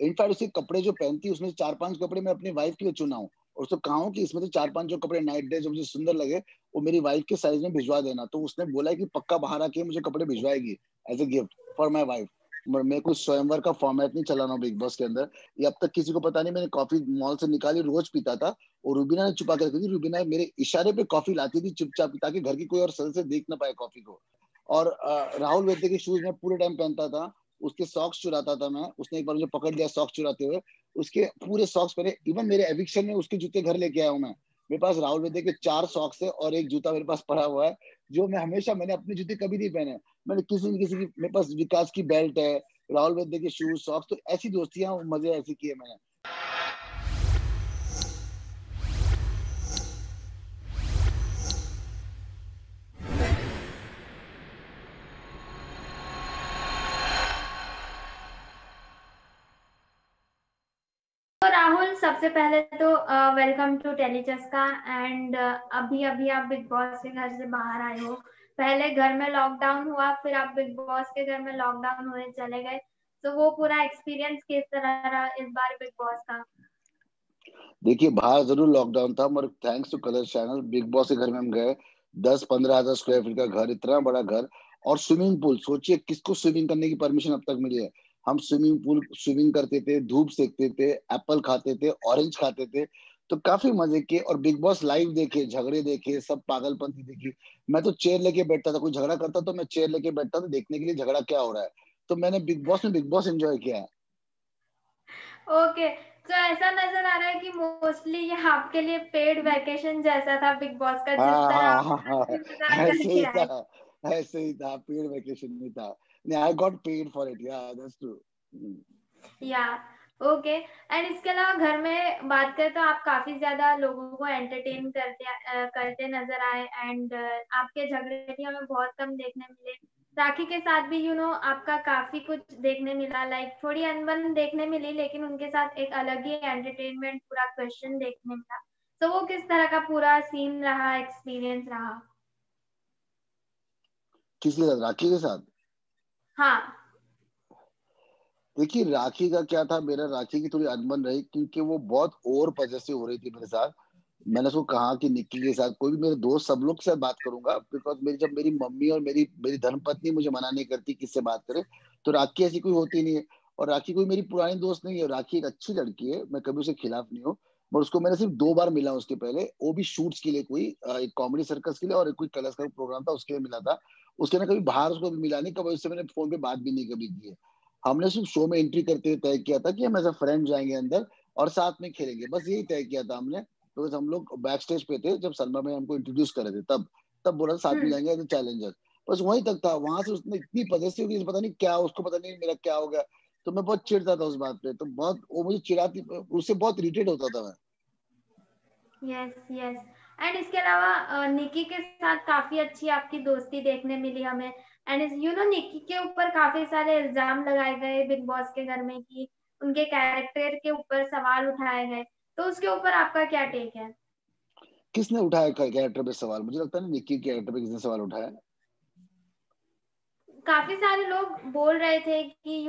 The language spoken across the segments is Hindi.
इनफैक्ट उसके कपड़े जो पहनती है उसमें से 4-5 कपड़े मैं अपनी वाइफ के लिए चुना हूँ, और उसको कहा हूँ कि इसमें से 4-5 जो कपड़े नाइट ड्रेस जो मुझे सुंदर लगे वो मेरी वाइफ के साइज में भिजवा देना। तो उसने बोला है कि पक्का बाहर आके मुझे कपड़े भिजवाएगी as a gift for my wife. मेरे को स्वयंवर का फॉर्मेट नहीं चलाना बिग बॉस के अंदर, ये अब तक किसी को पता नहीं। मैंने कॉफी मॉल से निकाली, रोज पीता था, और रूबीना ने छुपा के रखी थी। रूबीना मेरे इशारे पे कॉफी लाती थी चुपचाप, ताकि घर की कोई और सदस्य देख ना पाए कॉफी को। और राहुल वैद्य के शूज मैं पूरे टाइम पहनता था, उसके सॉक्स चुराता था मैं। उसने एक बार मुझे पकड़ लिया सॉक्स चुराते हुए, उसके पूरे सॉक्स पहने। इवन मेरे एविक्शन में उसके जूते घर लेके आया हूँ मैं। मेरे पास राहुल वैद्य के 4 सॉक्स है और एक जूता मेरे पास पड़ा हुआ है, जो मैं हमेशा, मैंने अपने जूते कभी नहीं पहने। मैंने किसी न किसी की, मेरे पास विकास की बेल्ट है, राहुल वैद्य के शूज सॉक्स, तो ऐसी दोस्तियां मजे ऐसी किए मैंने। तो राहुल, सबसे पहले तो वेलकम टू टेलीचस्का। एंड अभी अभी आप बिग बॉस के घर से बाहर आए हो। पहले घर में लॉकडाउन हुआ, फिर आप बिग बॉस के घर में लॉकडाउन हुए चले गए। तो वो पूरा एक्सपीरियंस किस तरह रहा इस बार बिग बॉस का? देखिए, बाहर जरूर लॉकडाउन था, मगर thanks to colour channel Bigg Boss के घर में हम गए। 10-15 हजार स्क्वायर फीट का घर, इतना बड़ा घर, और स्विमिंग पूल। सोचिए किसको स्विमिंग करने की परमिशन अब तक मिली है। हम स्विमिंग पूल स्विमिंग करते थे, धूप सेकते थे, एप्पल खाते थे, ऑरेंज खाते थे। तो काफी मजे किए, और बिग बॉस लाइव देखे, झगड़े देखे, सब पागलपंती देखी। मैं तो चेयर लेके बैठता था, कोई झगड़ा करता तो मैं चेयर लेके बैठता था देखने के लिए झगड़ा क्या हो रहा है। तो मैंने बिग बॉस एंजॉय किया है। ओके। तो ऐसा नजर आ रहा है कि मोस्टली ये आपके लिए पेड वैकेशन जैसा था बिग बॉस का, जिस हाँ तरह हाँ आप हाँ हाँ, हंसी मजाक ऐसे करके ही आए। था। ऐसे ही था, पेड वेकेशन में था। नहीं, I got paid for it, या दैट्स ट्रू। या ओके। एंड इसके अलावा घर में बात करें तो आप काफी ज्यादा लोगों को एंटरटेन करते नजर आए। एंड आपके झगड़े भी हमें बहुत कम देखने मिले। राखी के साथ भी आपका काफी कुछ देखने मिला, लाइक थोड़ी अनबन देखने मिली, लेकिन उनके साथ एक अलग ही एंटरटेनमेंट पूरा क्वेश्चन देखने मिला। तो वो किस तरह का पूरा सीन रहा, एक्सपीरियंस रहा? किसके साथ? राखी के साथ? हाँ। देखिए, राखी का क्या था, मेरा राखी की थोड़ी अनबन रही, क्योंकि वो बहुत ओवर पॉजेसिव हो रही थी मेरे साथ। मैंने उसको कहा कि निक्की के साथ, कोई भी मेरे दोस्त, सब लोग से बात करूंगा, बिकॉज मेरी, जब मेरी मम्मी और मेरी मेरी धर्मपत्नी मुझे मना नहीं करती किससे बात करे, तो राखी ऐसी कोई होती नहीं है। और राखी कोई मेरी पुरानी दोस्त नहीं है, राखी एक अच्छी लड़की है, मैं कभी उसके खिलाफ नहीं हूँ। पर उसको मैंने सिर्फ 2 बार मिला उसके पहले, वो भी शूट्स के लिए, कोई एक कॉमेडी सर्कस के लिए और एक कोई कलर्स का प्रोग्राम था उसके लिए मिला था। उसके ना कभी बाहर उसको भी मिला नहीं, कभी उससे मैंने फोन पे बात भी नहीं कभी की है। हमने सिर्फ शो में एंट्री करते हुए तय किया था कि हम एज अ फ्रेंड जाएंगे अंदर और साथ में खेलेंगे, बस यही तय किया था हमने। तो हम लोग बैक स्टेज पे थे जब सलमा में हमको इंट्रोड्यूस करे थे, तब तब बोला साथ में हम्म। जाएंगे एज अ चैलेंजर। बस वहीं तक था, वहां से उसने इतनी पजेसिव की, पता नहीं क्या उसको, पता नहीं मेरा क्या हो गया। तो मैं बहुत चिढ़ता था उस बात पे, तो बहुत वो मुझे चिढ़ाती, उससे बहुत इरिटेट होता था मैं। Yes yes. एंड इसके अलावा निकी के साथ काफी अच्छी आपकी दोस्ती देखने मिली हमें। एंड निकी के ऊपर काफी सारे इल्जाम लगाए गए बिग बॉस के घर में कि उनके कैरेक्टर के ऊपर सवाल उठाए गए। तो उसके ऊपर आपका क्या टेक है? किसने उठाया कैरेक्टर पे सवाल? मुझे लगता है निक्की के कैरेक्टर पे किसने सवाल उठाया। काफी सारे लोग बोल रहे थे कि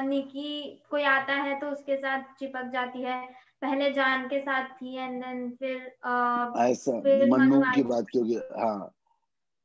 निकी कोई आता है तो उसके साथ चिपक जाती है। पहले जान के साथ थी, एंड देन ऐसा? फिर मन्नू मनु की आई। बात की होगी, हाँ।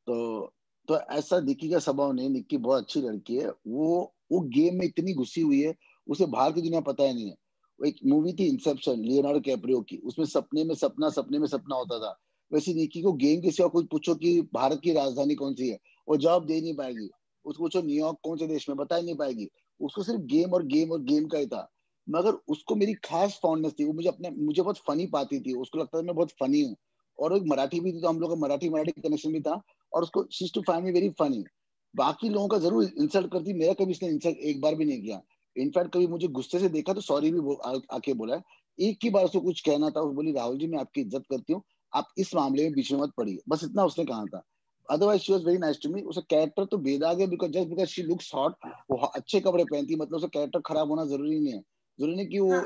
तो तो ऐसा निक्की का स्वभाव नहीं, निक्की बहुत अच्छी लड़की है। वो गेम में इतनी घुसी हुई है, उसे बाहर की दुनिया पता ही नहीं है। वो एक मूवी थी इंसेप्शन, लियोनार्डो कैप्रियो की, उसमें सपने में सपना, सपने में सपना होता था। वैसे निक्की को गेम के सिवा कुछ पूछो कि भारत की राजधानी कौन सी है, वो जवाब दे नहीं पाएगी। उसको पूछो न्यूयॉर्क कौन से देश में, बता ही नहीं पाएगी। उसको सिर्फ गेम और गेम और गेम का ही था। मगर उसको मेरी खास फॉन्डनेस थी, वो मुझे बहुत फनी पाती थी, उसको लगता था मैं बहुत फनी हूँ। और वो एक मराठी भी थी, तो हम लोग का मराठी मराठी कनेक्शन भी था। और उसको she to find me very funny. बाकी लोगों का जरूर इंसल्ट करती, मेरा कभी इसने इंसल्ट एक बार भी नहीं किया। इनफैक्ट कभी मुझे गुस्से से देखा तो सॉरी भी आके बोला है। एक ही बार उसको कुछ कहना था, उस बोली राहुल जी मैं आपकी इज्जत करती हूँ, आप इस मामले में बीच में मत पड़िए, बस इतना उसने कहा था। Otherwise she was very nice to me. उसका कैरेक्टर तो बेदाग है, because just because she looks hot, वो अच्छे कपड़े पहनती है, मतलब उसका कैरेक्टर खराब होना जरूरी नहीं है। जरूरी नहीं कि वो हाँ।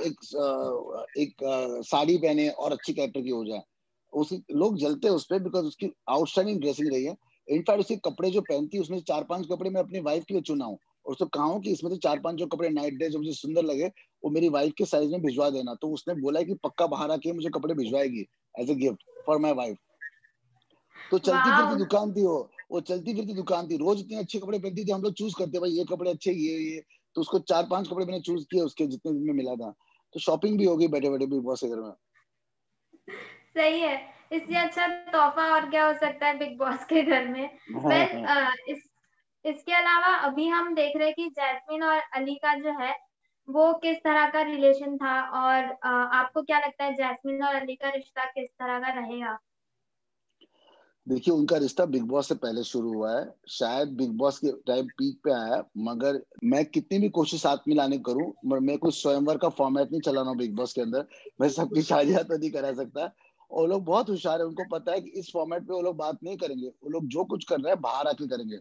एक साड़ी पहने और अच्छी कैरेक्टर की हो जाए। उसी लोग जलते हैं उस पर, बिकॉज उसकी आउटस्टैंडिंग ड्रेसिंग रही है। इनफैक्ट उसके कपड़े जो पहनती है उसमें से 4-5 कपड़े मैं अपनी वाइफ के लिए चुना हूँ, और उसको कहा कि इसमें से 4-5 जो कपड़े नाइट ड्रेस जो मुझे सुंदर लगे वो मेरी वाइफ के साइज में भिजवा देना। तो उसने बोला कि पक्का बाहर आके मुझे कपड़े भिजवाएगी as a gift for my wife. तो चलती फिरती वाओ। दुकान थी वो चलती फिरती दुकान थी, रोज इतने अच्छे कपड़े पहनती थी, हम लोग चूज करते भाई ये कपड़े अच्छे ये। तो उसको 4-5 कपड़े मैंने चूज किए उसके जितने दिन में मिला था। तो शॉपिंग भी हो गई बैठे बैठे बिग बॉस के घर में। सही है। इससे अच्छा तोहफा और क्या हो सकता है बिग बॉस के घर में। हाँ वेल, हाँ। इसके अलावा अभी हम देख रहे हैं कि जैस्मिन और अली का जो है वो किस तरह का रिलेशन था, और आपको क्या लगता है जैस्मिन और अली का रिश्ता किस तरह का रहेगा? देखिए उनका रिश्ता बिग बॉस से पहले शुरू हुआ है, शायद बिग बॉस के टाइम पीक पे आया, मगर मैं कितनी भी कोशिश साथ में लाने करूं, मगर मैं कोई स्वयंवर का फॉर्मेट नहीं चला रहा हूं बिग बॉस के अंदर। मैं सबकी शादियां तो नहीं करा सकता। और वो लोग बहुत होशियार है, उनको पता है कि इस फॉर्मेट पे वो लोग बात नहीं करेंगे, वो लोग जो कुछ कर रहे हैं बाहर आके करेंगे।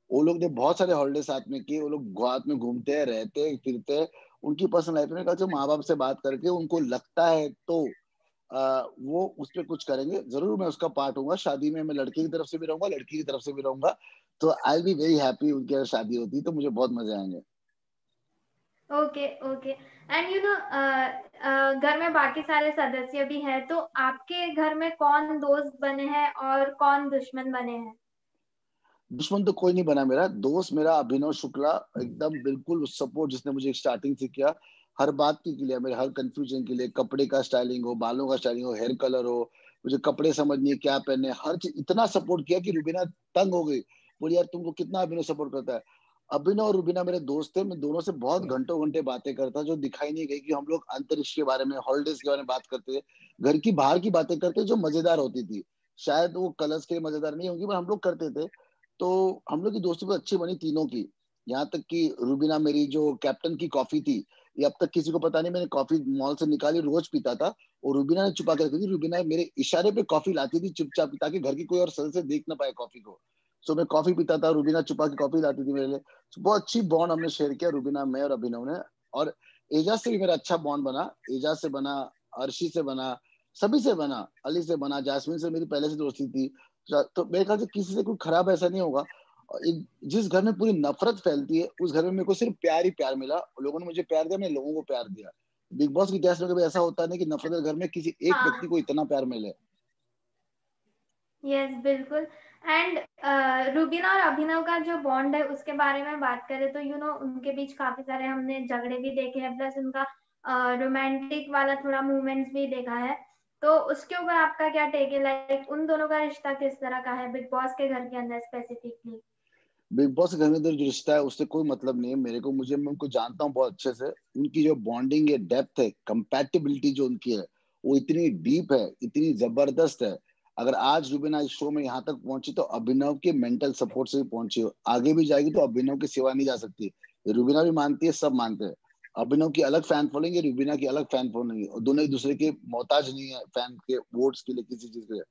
वो लोग ने बहुत सारे हॉलीडे साथ में किए, वो लोग साथ में घूमते हैं, रहते हैं, फिरते हैं। उनकी पर्सनल लाइफ में कहा माँ बाप से बात करके उनको लगता है तो वो उस पर कुछ करेंगे जरूर। मैं उसका पार्ट हूँ, शादी में मैं लड़के की तरफ से भी रहूंगा लड़की की तरफ से भी रहूंगा। तो आई बी वेरी हैप्पी, उनकी अगर शादी होती तो मुझे बहुत मजे आएंगे। Okay, okay. एंड घर में बाकी सारे सदस्य भी हैं, तो आपके घर में कौन दोस्त बने हैं और कौन दुश्मन बने हैं? दुश्मन तो कोई नहीं बना, मेरा दोस्त मेरा अभिनव शुक्ला एकदम बिल्कुल सपोर्ट, जिसने मुझे स्टार्टिंग से किया हर बात के लिए, मेरे हर कंफ्यूजन के लिए, कपड़े का स्टाइलिंग हो, बालों का स्टाइलिंग हो, हेयर कलर हो, मुझे कपड़े समझनी है क्या पहनने, हर चीज इतना सपोर्ट किया कि रुबीना तंग हो गई, बोली यार तुमको कितना अभिनव सपोर्ट करता है। अभिनव और रुबीना मेरे दोस्त थे, मैं दोनों से बहुत घंटों घंटे बातें करता, जो दिखाई नहीं गई कि हम लोग अंतरिक्ष के बारे में, हॉलीडेज के बारे में बात करते थे, घर की बाहर की बातें करते जो मजेदार होती थी। शायद वो कलर्स के लिए मजेदार नहीं होंगी पर हम लोग करते थे। तो हम लोग की दोस्ती बहुत अच्छी बनी तीनों की। यहाँ तक कि रूबीना मेरी जो कैप्टन की कॉफी थी, ये अब तक किसी को पता नहीं, मैंने कॉफी मॉल से निकाली रोज पीता था, और रूबीना ने छुपा के रखी थी। रूबीना मेरे इशारे पे कॉफी लाती थी चुपचाप, ताकि घर की कोई और सदस्य देख ना पाए कॉफी को। सो मैं कॉफी पीता था, रूबीना छुपा के कॉफी लाती थी मेरे लिए। So, बहुत अच्छी बॉन्ड हमने शेयर किया रूबीना, मैं और अभिनव ने। और एजाज से भी मेरा अच्छा बॉन्ड बना, एजाज से बना, अर्शी से बना, सभी से बना, अली से बना, जासमीन से मेरी पहले से दोस्ती थी। तो मेरे ख्याल से किसी से कोई खराब ऐसा नहीं होगा। और जिस घर में पूरी नफरत फैलती है उस घर में मेरे को सिर्फ प्यार ही प्यार मिला, लोगों ने मुझे प्यार दिया, मैंने लोगों को प्यार दिया। बिग बॉस के इतिहास में कभी ऐसा होता नहीं कि नफरत के घर में किसी एक व्यक्ति हाँ। को इतना प्यार मिले। यस, बिल्कुल। एंड रुबीना और अभिनव का जो बॉन्ड है उसके बारे में बात करें तो उनके बीच काफी सारे हमने झगड़े भी देखे हैं, प्लस उनका रोमांटिक वाला थोड़ा मूवमेंट्स भी देखा है। तो उसके ऊपर आपका क्या टेक है, लाइक उन दोनों का रिश्ता किस तरह का है बिग बॉस के घर के अंदर स्पेसिफिकली? बिग बॉस के घर में जो रिश्ता है उससे कोई मतलब नहीं है मेरे को, मैं उनको जानता हूँ बहुत अच्छे से। उनकी जो बॉन्डिंग है, डेप्थ है, कंपैटिबिलिटी जो उनकी है, वो इतनी डीप है, इतनी जबरदस्त है। अगर आज रुबीना इस शो में यहाँ तक पहुंची तो अभिनव के मेंटल सपोर्ट से भी पहुंची हो, आगे भी जाएगी तो अभिनव की सिवा नहीं जा सकती। ये रुबीना भी मानती है, सब मानते हैं। अभिनव की अलग फैन फॉलोइंग है, रुबीना की अलग फैन फॉलोइंग है, और दोनों एक दूसरे के मोहताज नहीं है फैन के वोट्स के लिए, किसी चीज के लिए।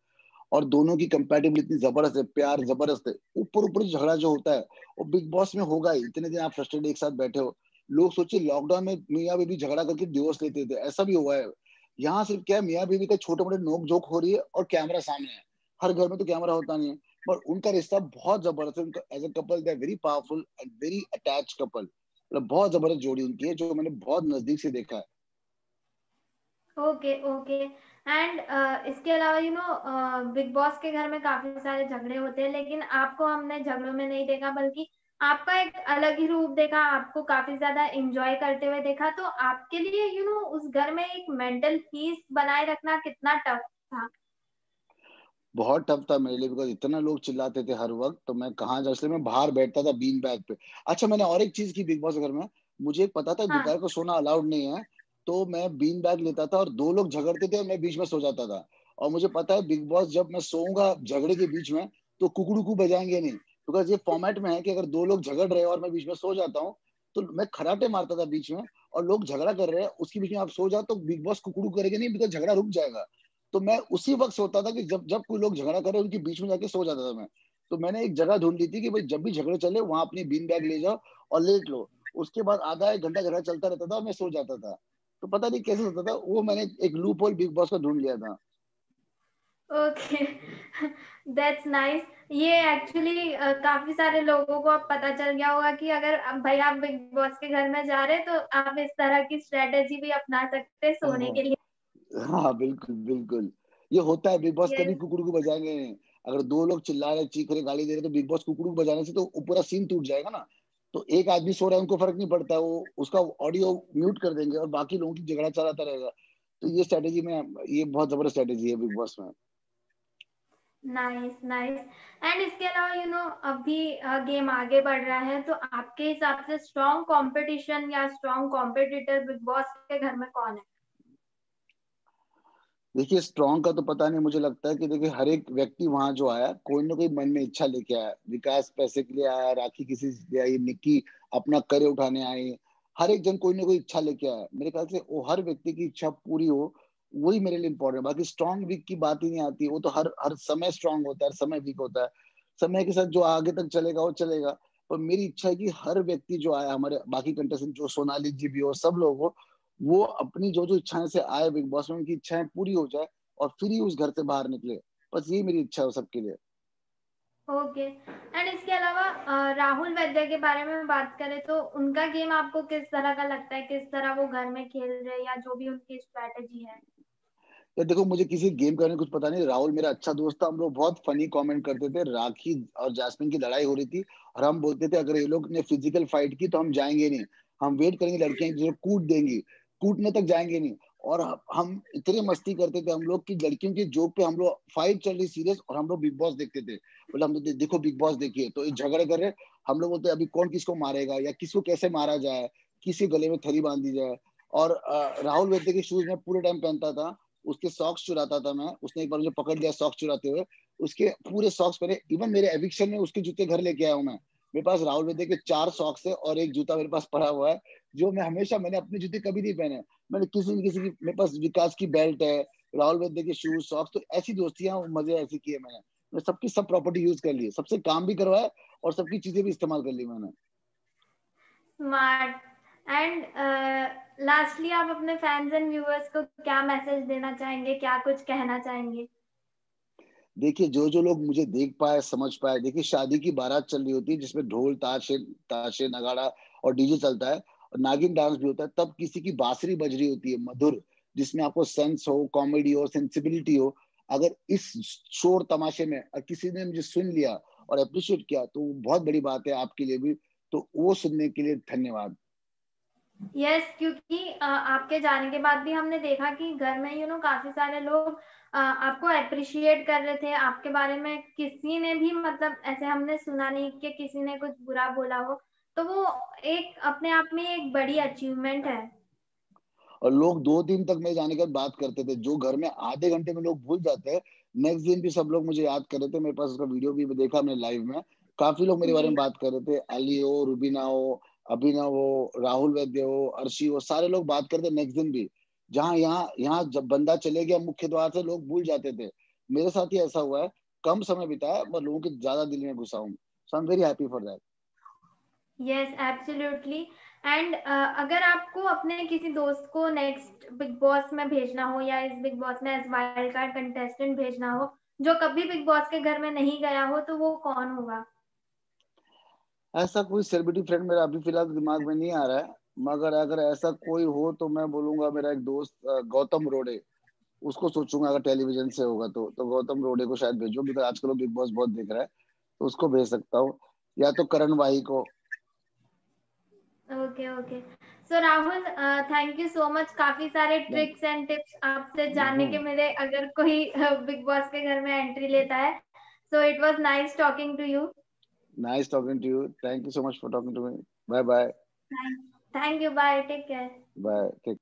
और दोनों की कंपैटिबिलिटी इतनी जबरदस्त है, प्यार जबरदस्त है। ऊपर ऊपर झगड़ा जो होता है वो बिग बॉस में होगा ही, इतने दिन आप फ्रस्ट्रेटेड एक साथ बैठे हो। लोग सोचिए लॉकडाउन में मियाँ बीबी झगड़ा करके डिवोर्स लेते थे, ऐसा भी हुआ है। यहाँ सिर्फ क्या है, मियाँ बीबी का छोटे मोटे नोक झोंक हो रही है और कैमरा सामने है। हर घर में तो कैमरा होता नहीं है, पर उनका रिश्ता बहुत जबरदस्त है। उनका as a couple they very powerful and very attach couple, मतलब बहुत जबरदस्त जोड़ी उनकी है, जो मैंने बहुत नजदीक से देखा है। Okay, okay. एंड इसके अलावा बिग बॉस के घर में काफी सारे झगड़े होते हैं, लेकिन आपको हमने झगड़ों में नहीं देखा, बल्कि आपका एक अलग ही रूप देखा, आपको काफी ज्यादा एंजॉय करते हुए देखा। तो आपके लिए उस घर में एक मेंटल पीस बनाए रखना कितना टफ था? बहुत टफ था मेरे लिए, बिकॉज इतना लोग चिल्लाते थे हर वक्त, तो मैं कहाँ जा, इसलिए मैं बाहर बैठता था बीन बैग पे। अच्छा मैंने और एक चीज की बिग बॉस घर में, मुझे पता था हाँ। दोपहर को सोना अलाउड नहीं है, तो मैं बीन बैग लेता था और दो लोग झगड़ते थे और मैं बीच में सो जाता था। और मुझे पता है बिग बॉस जब मैं सोऊंगा झगड़े के बीच में तो कुकड़ू बजाएंगे नहीं, बिकॉज ये फॉर्मेट में है कि अगर दो लोग झगड़ रहे हैं और मैं बीच में सो जाता हूँ तो मैं खराटे मारता था बीच में, और लोग झगड़ा कर रहे हैं उसके बीच में आप सो जाओ तो बिग बॉस कुकड़ू करेंगे नहीं, बिकॉज झगड़ा रुक जाएगा। तो मैं उसी वक्त सोता था कि जब जब कोई लोग झगड़ा करे उनके बीच में जाके सो जाता था मैं। तो मैंने एक जगह ढूंढ ली थी कि भाई जब भी झगड़े चले वहां अपनी बीन बैग ले जाओ और लेट लो। उसके बाद आधा एक घंटा झगड़ा चलता रहता था और मैं सो जाता था। तो पता नहीं कैसे होता था वो, मैंने एक लूप होल बिग बॉस का ढूंढ लिया था। Okay, that's nice. ये एक्चुअली काफी सारे लोगों को अब पता चल गया होगा कि अगर भाई आप बिग बॉस के घर में जा रहे हैं तो आप इस तरह की स्ट्रेटेजी भी अपना सकते हैं सोने के लिए। हाँ बिल्कुल बिल्कुल, ये होता है। बिग बॉस कभी यस, कुकड़ू बजाएंगे नहीं। अगर दो लोग चिल्ला रहे, चीख रहे, गाली दे रहे, तो बिग बॉस कुकड़ू बजाने से तो वो पूरा सीन टूट जाएगा ना। तो एक आदमी सो रहा है, उनको फर्क नहीं पड़ता, वो उसका ऑडियो म्यूट कर देंगे और बाकी लोगों की झगड़ा चलाता रहेगा। तो ये स्ट्रेटेजी में, ये बहुत जबरदस्त स्ट्रेटेजी है बिग बॉस में। Nice nice. एंड इसके अलावा अभी गेम आगे बढ़ रहा है, तो आपके हिसाब से स्ट्रॉन्ग कंपटीशन या स्ट्रॉन्ग कॉम्पिटिटर बिग बॉस के घर में कौन है? देखिए स्ट्रॉन्ग का तो पता नहीं, मुझे लगता है कि देखिए हर एक व्यक्ति वहां जो आया, कोई ना कोई मन में इच्छा लेके आया। विकास पैसे के लिए आया, राखी किसी से आई, निक्की अपना करे उठाने आई। हर एक जन कोई ना कोई इच्छा लेके आया। मेरे ख्याल से वो हर व्यक्ति की इच्छा पूरी हो, वही मेरे लिए इम्पोर्टेंट है। बाकी स्ट्रॉन्ग वीक की बात ही नहीं आती। वो तो हर हर समय स्ट्रांग होता है, हर समय वीक होता है। समय के साथ जो आगे तक चलेगा वो चलेगा। पर मेरी इच्छा है कि हर व्यक्ति जो आया, हमारे बाकी कंटेस्टेंट जो सोनाली जी भी हो, सब लोग हो, वो अपनी जो जो इच्छाएं से आए बिग बॉस में, उनकी इच्छाएं पूरी हो जाए और फिर ही उस घर से बाहर निकले। बस यही मेरी इच्छा है सबके लिए। ओके। एंड इसके अलावा राहुल वैद्य के बारे में बात करें तो उनका गेम आपको किस तरह का लगता है? किस तरह वो घर में खेल रहे हैं या जो भी उनकी स्ट्रेटेजी है? यार देखो, मुझे किसी गेम के बारे में कुछ पता नहीं। राहुल मेरा अच्छा दोस्त था, हम लोग बहुत फनी कमेंट करते थे। राखी और जासमीन की लड़ाई हो रही थी और हम बोलते थे अगर ये लोग ने फिजिकल फाइट की तो हम जाएंगे नहीं, हम वेट करेंगे, लड़कियां जो कूट देंगी, कूटने तक जाएंगे नहीं। और हम इतने मस्ती करते थे हम लोग की लड़कियों के जोक पे, हम लोग फाइट चल रही सीरियस और हम लोग बिग बॉस देखते थे। बोले हम लोग देखो बिग बॉस देखिए, तो ये झगड़े कर रहे, हम लोग बोलते अभी कौन किसको मारेगा या किसको कैसे मारा जाए, किसी गले में थरी बांध दी जाए। और राहुल वैद्य के शूज में पूरे टाइम पहनता था, उसके सॉक्स चुराता था मैं। उसने एक बार मुझे पकड़ लिया सॉक्स चुराते हुए, उसके पूरे सॉक्स पहने। इवन मेरे एविक्शन में उसके जूते घर लेके आया हूँ मैं। मेरे पास राहुल वैद्य के 4 सॉक्स है और एक जूता मेरे पास पड़ा हुआ है, जो मैं हमेशा, मैंने अपने जूते कभी नहीं पहने। मैंने किसी न किसी की, मेरे पास विकास की बेल्ट है, राहुल वैद्य के शूज सॉक्स। तो ऐसी दोस्तियां, मजे ऐसे किए मैं सबकी सब प्रॉपर्टी यूज कर ली, सबसे काम भी करवाया और सबकी चीजें भी इस्तेमाल कर ली मैंने। स्मार्ट। एंड लास्टली आप अपने फैंस एंड व्यूअर्स को क्या मैसेज देना चाहेंगे, क्या कुछ कहना चाहेंगे? देखिए जो जो लोग मुझे देख पाए, समझ पाए, देखिए शादी की बारात चल रही होती है जिसमें ढोल ताशे ताशे नगाड़ा और डीजे चलता है और नागिन डांस भी होता है, तब किसी की बांसुरी बज रही होती है मधुर, जिसमें आपको सेंस हो, कॉमेडी हो, सेंसिबिलिटी हो। अगर इस शोर तमाशे में किसी ने मुझे सुन लिया और अप्रिशिएट किया तो वो बहुत बड़ी बात है आपके लिए भी। तो वो सुनने के लिए धन्यवाद। यस, क्योंकि आपके जाने के बाद भी हमने देखा कि घर में काफी सारे लोग आपको अप्रिशिएट कर रहे थे। आपके बारे में किसी ने भी मतलब ऐसे हमने सुना नहीं कि किसी ने कुछ बुरा बोला हो। तो वो एक अपने आप में एक बड़ी अचीवमेंट है। और लोग 2 दिन तक मेरे जाने के बाद बात करते थे, जो घर में आधे घंटे में लोग भूल जाते हैं, नेक्स्ट दिन भी सब लोग मुझे याद कर रहे थे। मेरे पास उसका वीडियो भी देखा मैंने लाइव में। काफी लोग मेरे बारे जी। में बात कर रहे थे, अली हो, रुबीना हो, अभिनव हो, राहुल वैद्य हो, अर्शी हो, सारे लोग बात करते नेक्स्ट दिन भी। जहाँ यहाँ यहाँ जब बंदा चले गया मुख्य द्वार से, लोग भूल जाते थे। मेरे साथ ही ऐसा हुआ है, कम समय बिताया पर लोगों के ज्यादा दिल में घुसा हूँ। So I am very happy for that. Yes, absolutely. And अगर आपको अपने किसी दोस्त को नेक्स्ट बिग बॉस में भेजना हो या इस बिग बॉस में एज वाइल्ड कार्ड कंटेस्टेंट भेजना हो, जो कभी बिग बॉस के घर में नहीं गया हो, तो वो कौन होगा? ऐसा कोई सेलिब्रिटी फ्रेंड मेरा अभी फिलहाल दिमाग में नहीं आ रहा है, मगर अगर ऐसा कोई हो तो मैं बोलूंगा मेरा एक दोस्त गौतम रोडे। उसको सोचूंगा अगर टेलीविजन से होगा तो गौतम रोडे को शायद भेजूं, क्योंकि आजकल वो बिग बॉस बहुत देख रहा है, तो उसको भेज सकता हूँ। या तो करण वाही को। Okay okay. So Rahul, thank you so much. काफी सारे ट्रिक्स एंड टिप्स आपसे जानने के मिले अगर कोई बिग बॉस के घर में एंट्री लेता है। So it was nice talking to you. Nice talking to you, thank you so much for talking to me. Bye bye. Thank you, bye, take care. Bye.